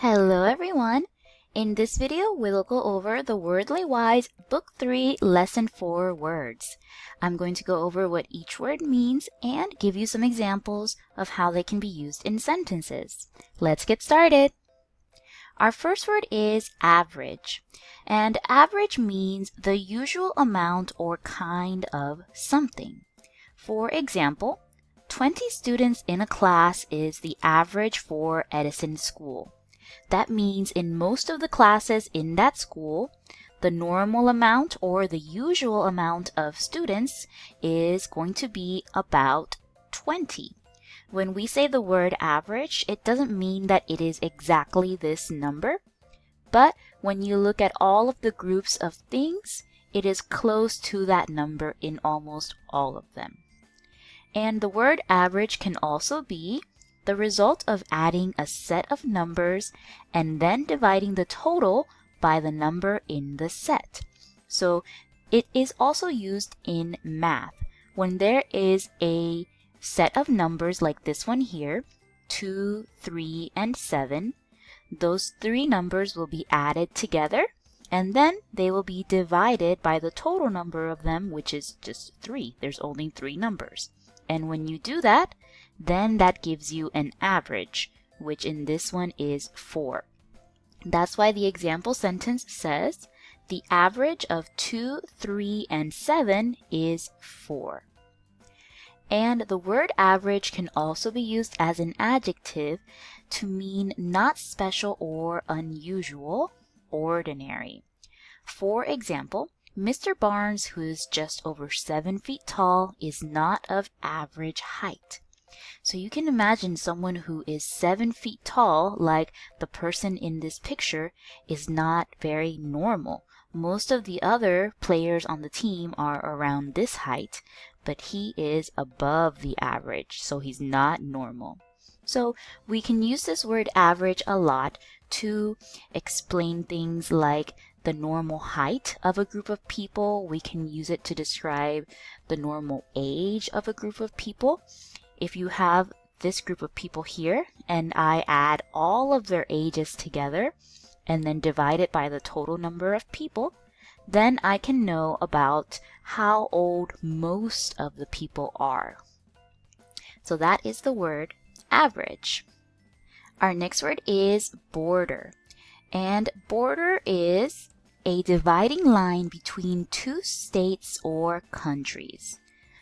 Hello everyone! In this video, we'll go over the Wordly Wise Book 3 Lesson 4 words. I'm going to go over what each word means and give you some examples of how they can be used in sentences. Let's get started! Our first word is average, and average means the usual amount or kind of something. For example, 20 students in a class is the average for Edison School. That means in most of the classes in that school, the normal amount or the usual amount of students is going to be about 20. When we say the word average, it doesn't mean that it is exactly this number, but when you look at all of the groups of things, it is close to that number in almost all of them. And the word average can also be the result of adding a set of numbers and then dividing the total by the number in the set. So it is also used in math. When there is a set of numbers like this one here, 2, 3, and 7, those three numbers will be added together and then they will be divided by the total number of them, which is just 3. There's only 3 numbers. And when you do that, then that gives you an average, which in this one is 4. That's why the example sentence says, the average of 2, 3, and 7 is 4. And the word average can also be used as an adjective to mean not special or unusual, ordinary. For example, Mr. Barnes, who is just over 7 feet tall, is not of average height. So you can imagine someone who is 7 feet tall, like the person in this picture, is not very normal. Most of the other players on the team are around this height, but he is above the average, so he's not normal. So we can use this word average a lot to explain things like the normal height of a group of people. We can use it to describe the normal age of a group of people. If you have this group of people here and I add all of their ages together and then divide it by the total number of people, then I can know about how old most of the people are. So that is the word average. Our next word is border. And border is a dividing line between two states or countries.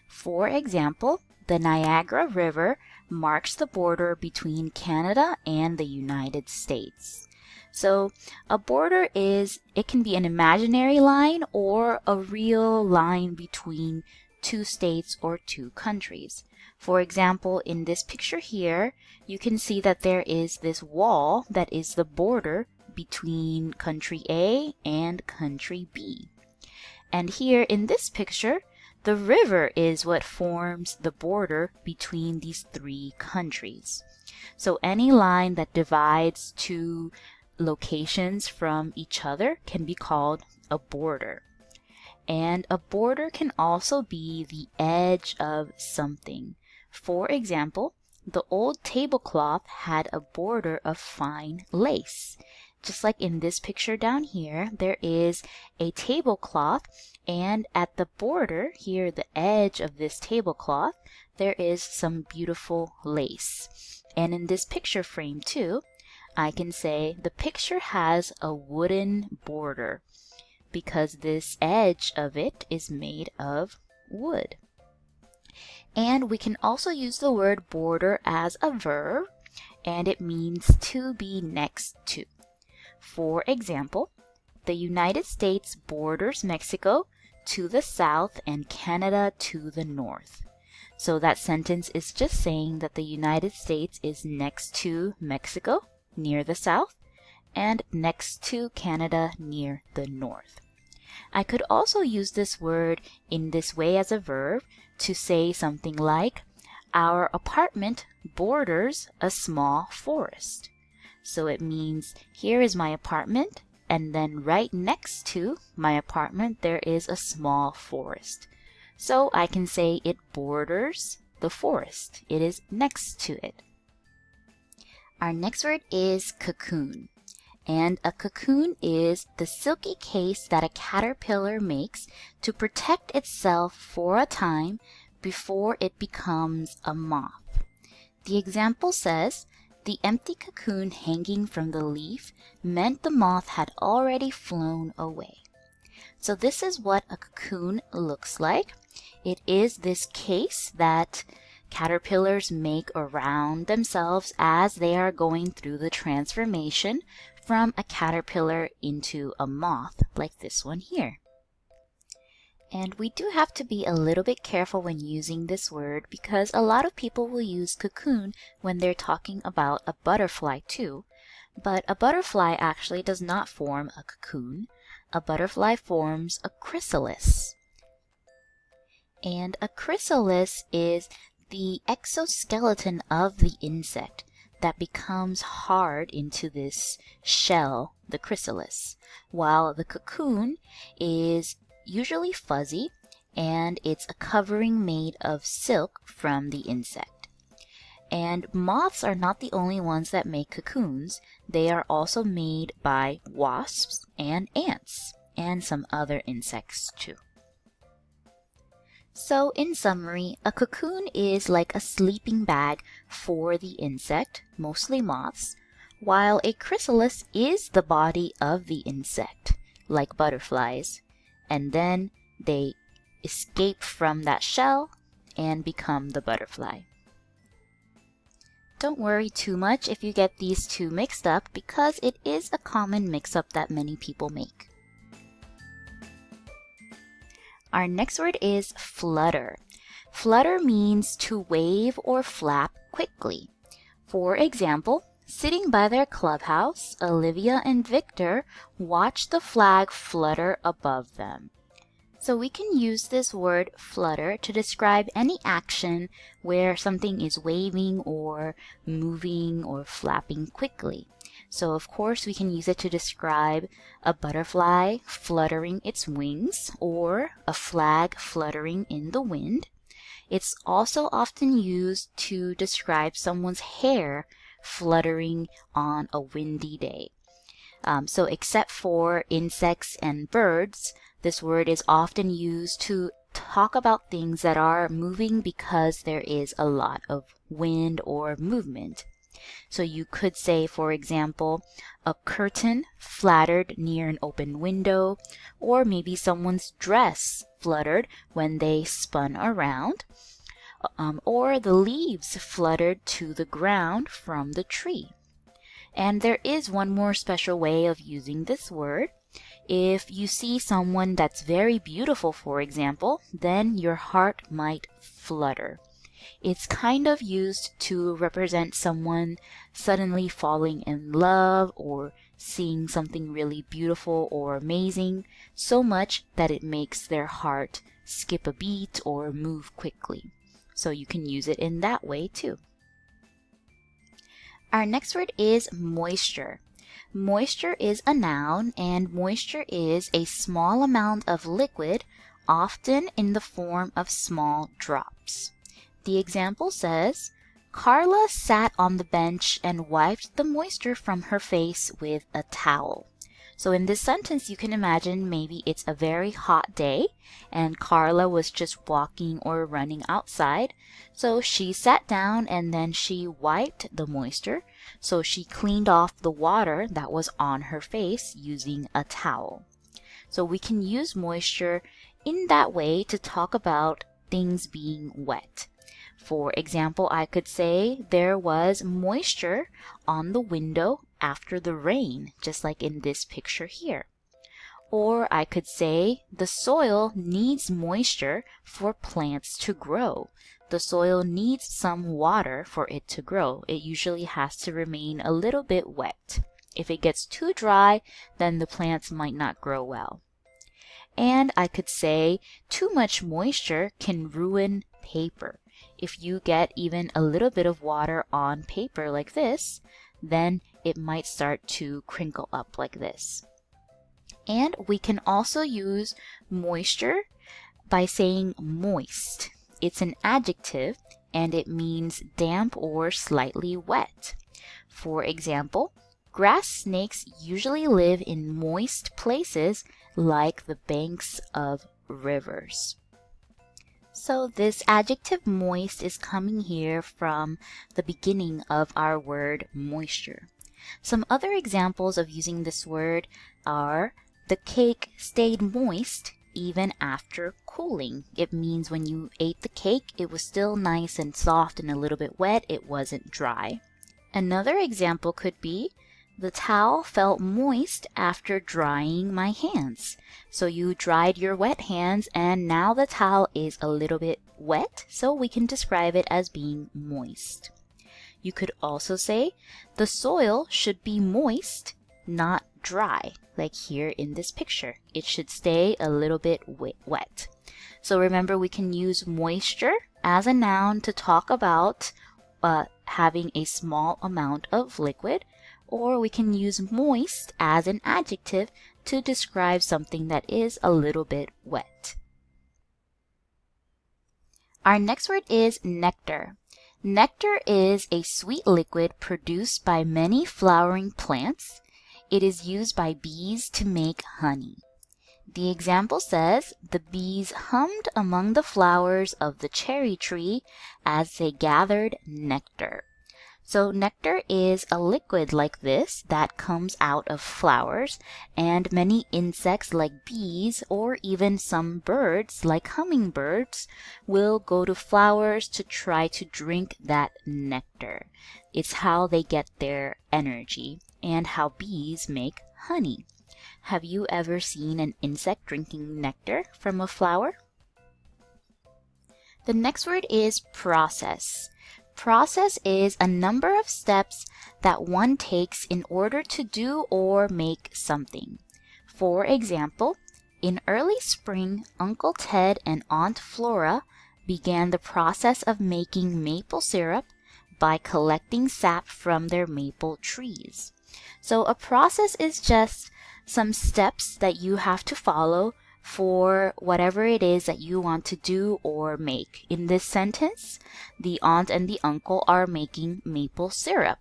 For example, the Niagara River marks the border between Canada and the United States. So a border it can be an imaginary line or a real line between two states or two countries. For example, in this picture here, you can see that there is this wall that is the border between country A and country B. And here in this picture, the river is what forms the border between these three countries. So any line that divides two locations from each other can be called a border. And a border can also be the edge of something. For example, the old tablecloth had a border of fine lace. Just like in this picture down here, there is a tablecloth, and at the border, here the edge of this tablecloth, there is some beautiful lace. And in this picture frame too, I can say the picture has a wooden border because this edge of it is made of wood. And we can also use the word border as a verb, and it means to be next to. For example, the United States borders Mexico to the south and Canada to the north. So that sentence is just saying that the United States is next to Mexico near the south and next to Canada near the north. I could also use this word in this way as a verb to say something like, our apartment borders a small forest. So it means here is my apartment, and then right next to my apartment there is a small forest. So I can say it borders the forest. It is next to it. Our next word is cocoon. And a cocoon is the silky case that a caterpillar makes to protect itself for a time before it becomes a moth. The example says, the empty cocoon hanging from the leaf meant the moth had already flown away. So this is what a cocoon looks like. It is this case that caterpillars make around themselves as they are going through the transformation from a caterpillar into a moth, like this one here. And we do have to be a little bit careful when using this word because a lot of people will use cocoon when they're talking about a butterfly too. But a butterfly actually does not form a cocoon. A butterfly forms a chrysalis. And a chrysalis is the exoskeleton of the insect that becomes hard into this shell, the chrysalis, while the cocoon is usually fuzzy and it's a covering made of silk from the insect. And moths are not the only ones that make cocoons. They are also made by wasps and ants and some other insects too. So in summary, a cocoon is like a sleeping bag for the insect, mostly moths, while a chrysalis is the body of the insect, like butterflies, and then they escape from that shell and become the butterfly. Don't worry too much if you get these two mixed up because it is a common mix-up that many people make. Our next word is flutter. Flutter means to wave or flap quickly. For example, sitting by their clubhouse, Olivia and Victor watch the flag flutter above them. So we can use this word flutter to describe any action where something is waving or moving or flapping quickly. So of course we can use it to describe a butterfly fluttering its wings or a flag fluttering in the wind. It's also often used to describe someone's hair fluttering on a windy day. So except for insects and birds, this word is often used to talk about things that are moving because there is a lot of wind or movement. So you could say, for example, a curtain fluttered near an open window, or maybe someone's dress fluttered when they spun around, or the leaves fluttered to the ground from the tree. And there is one more special way of using this word. If you see someone that's very beautiful, for example, then your heart might flutter. It's kind of used to represent someone suddenly falling in love or seeing something really beautiful or amazing, so much that it makes their heart skip a beat or move quickly. So you can use it in that way too. Our next word is moisture. Moisture is a noun, and moisture is a small amount of liquid, often in the form of small drops. The example says, Carla sat on the bench and wiped the moisture from her face with a towel. So in this sentence, you can imagine maybe it's a very hot day and Carla was just walking or running outside. So she sat down and then she wiped the moisture. So she cleaned off the water that was on her face using a towel. So we can use moisture in that way to talk about things being wet. For example, I could say there was moisture on the window after the rain, just like in this picture here. Or I could say the soil needs moisture for plants to grow. The soil needs some water for it to grow. It usually has to remain a little bit wet. If it gets too dry, then the plants might not grow well. And I could say too much moisture can ruin paper. If you get even a little bit of water on paper like this, then it might start to crinkle up like this. And we can also use moisture by saying moist. It's an adjective and it means damp or slightly wet. For example, grass snakes usually live in moist places like the banks of rivers. So this adjective moist is coming here from the beginning of our word moisture. Some other examples of using this word are the cake stayed moist even after cooling. It means when you ate the cake, it was still nice and soft and a little bit wet. It wasn't dry. Another example could be, the towel felt moist after drying my hands. So you dried your wet hands and now the towel is a little bit wet, so we can describe it as being moist. You could also say, the soil should be moist, not dry, like here in this picture. It should stay a little bit wet. So remember, we can use moisture as a noun to talk about having a small amount of liquid, or we can use moist as an adjective to describe something that is a little bit wet. Our next word is nectar. Nectar is a sweet liquid produced by many flowering plants. It is used by bees to make honey. The example says, the bees hummed among the flowers of the cherry tree as they gathered nectar. So nectar is a liquid like this that comes out of flowers, and many insects like bees or even some birds like hummingbirds will go to flowers to try to drink that nectar. It's how they get their energy and how bees make honey. Have you ever seen an insect drinking nectar from a flower? The next word is process. Process is a number of steps that one takes in order to do or make something. For example, in early spring, Uncle Ted and Aunt Flora began the process of making maple syrup by collecting sap from their maple trees. So a process is just some steps that you have to follow for whatever it is that you want to do or make. In this sentence, the aunt and the uncle are making maple syrup.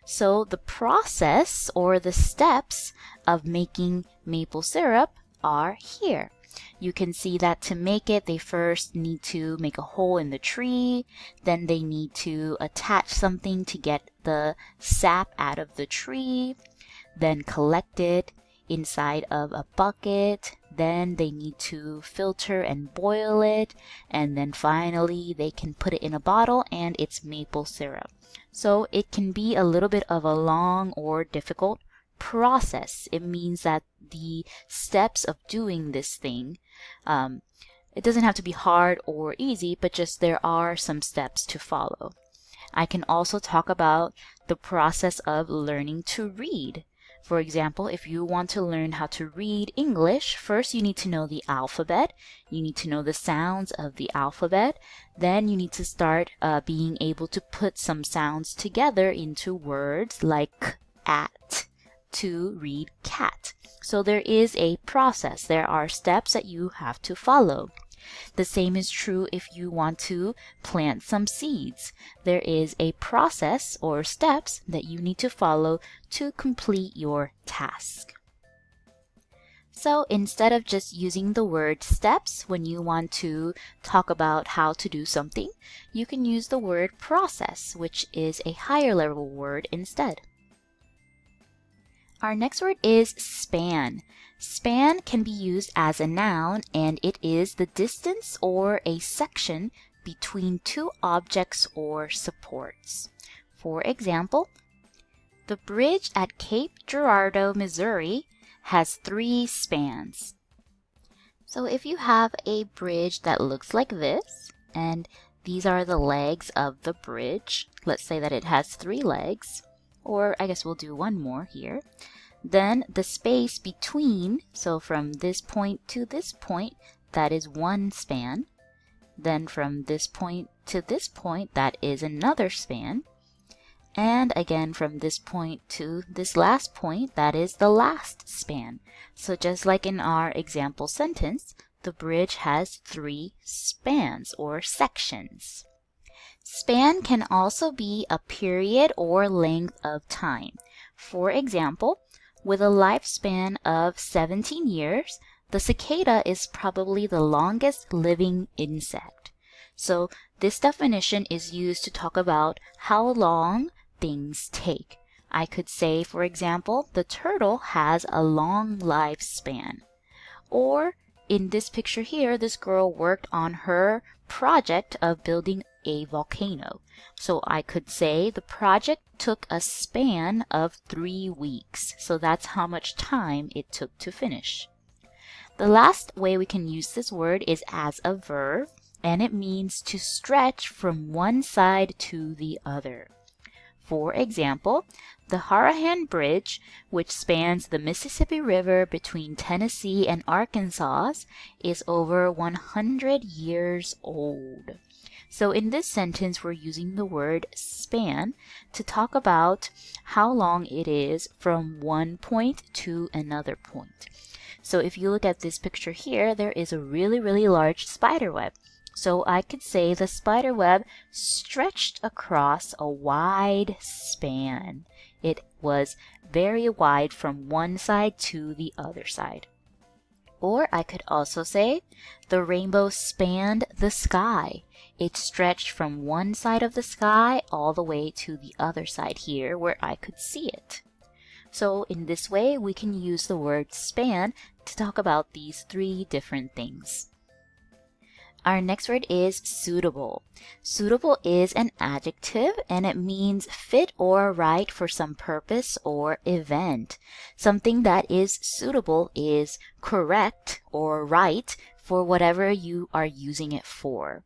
So the process or the steps of making maple syrup are here. You can see that to make it, they first need to make a hole in the tree, then they need to attach something to get the sap out of the tree, then collect it inside of a bucket, then they need to filter and boil it, and then finally they can put it in a bottle and it's maple syrup. So it can be a little bit of a long or difficult process. It means that the steps of doing this thing, it doesn't have to be hard or easy, but just there are some steps to follow. I can also talk about the process of learning to read. For example, if you want to learn how to read English, first you need to know the alphabet. You need to know the sounds of the alphabet. Then you need to start being able to put some sounds together into words like at, to read cat. So there is a process. There are steps that you have to follow. The same is true if you want to plant some seeds. There is a process or steps that you need to follow to complete your task. So instead of just using the word steps when you want to talk about how to do something, you can use the word process, which is a higher level word instead. Our next word is span. Span can be used as a noun, and it is the distance or a section between two objects or supports. For example, the bridge at Cape Girardeau, Missouri has 3 spans. So if you have a bridge that looks like this, and these are the legs of the bridge, let's say that it has 3 legs, or I guess we'll do one more here. Then the space between, so from this point to this point, that is 1 span. Then from this point to this point, that is another span. And again from this point to this last point, that is the last span. So just like in our example sentence, the bridge has 3 spans or sections. Span can also be a period or length of time. For example, with a lifespan of 17 years, the cicada is probably the longest living insect. So this definition is used to talk about how long things take. I could say, for example, the turtle has a long lifespan. Or in this picture here, this girl worked on her project of building a volcano. So I could say the project took a span of 3 weeks. So that's how much time it took to finish. The last way we can use this word is as a verb, and it means to stretch from one side to the other. For example, the Harahan Bridge, which spans the Mississippi River between Tennessee and Arkansas, is over 100 years old. So in this sentence, we're using the word span to talk about how long it is from one point to another point. So if you look at this picture here, there is a really large spider web. So I could say the spider web stretched across a wide span. It was very wide from one side to the other side. Or I could also say the rainbow spanned the sky. It stretched from one side of the sky all the way to the other side here where I could see it. So in this way, we can use the word span to talk about these 3 different things. Our next word is suitable. Suitable is an adjective and it means fit or right for some purpose or event. Something that is suitable is correct or right for whatever you are using it for.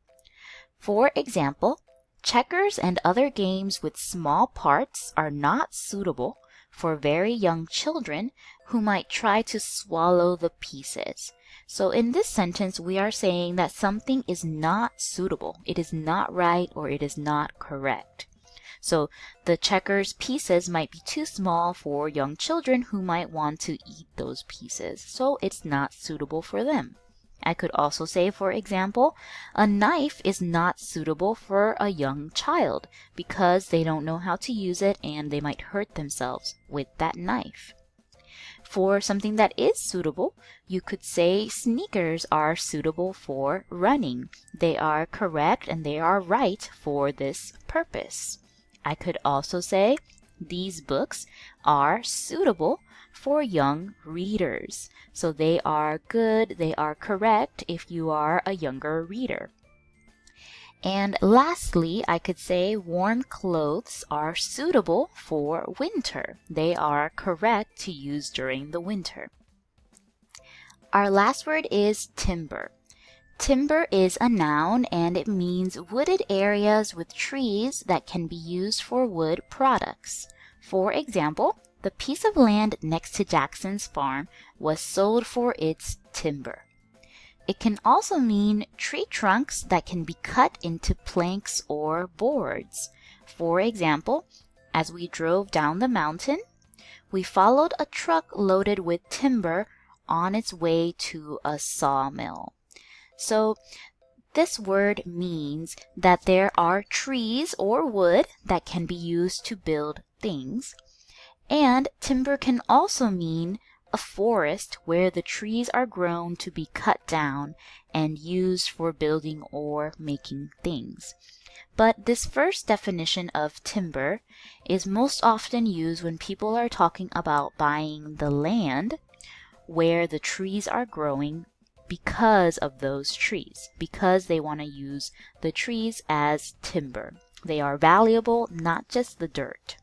For example, checkers and other games with small parts are not suitable for very young children who might try to swallow the pieces. So in this sentence, we are saying that something is not suitable. It is not right or it is not correct. So the checkers pieces might be too small for young children who might want to eat those pieces. So it's not suitable for them. I could also say, for example, a knife is not suitable for a young child because they don't know how to use it and they might hurt themselves with that knife. For something that is suitable, you could say sneakers are suitable for running. They are correct and they are right for this purpose. I could also say these books are suitable for young readers. So they are good, they are correct if you are a younger reader. And lastly, I could say warm clothes are suitable for winter. They are correct to use during the winter. Our last word is timber. Timber is a noun and it means wooded areas with trees that can be used for wood products. For example, the piece of land next to Jackson's farm was sold for its timber. It can also mean tree trunks that can be cut into planks or boards. For example, as we drove down the mountain, we followed a truck loaded with timber on its way to a sawmill. So this word means that there are trees or wood that can be used to build things. And timber can also mean a forest where the trees are grown to be cut down and used for building or making things. But this first definition of timber is most often used when people are talking about buying the land where the trees are growing because of those trees, because they want to use the trees as timber. They are valuable, not just the dirt.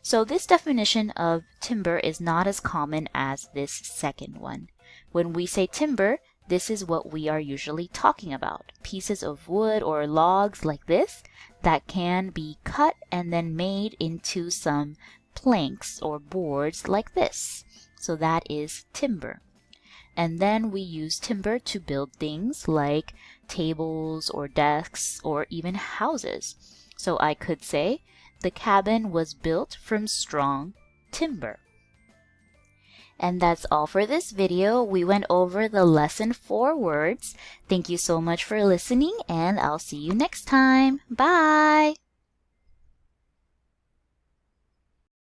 So this definition of timber is not as common as this second one. When we say timber, this is what we are usually talking about. Pieces of wood or logs like this that can be cut and then made into some planks or boards like this. So that is timber. And then we use timber to build things like tables or desks or even houses. So I could say, the cabin was built from strong timber. And that's all for this video. We went over the lesson 4 words. Thank you so much for listening, and I'll see you next time. Bye!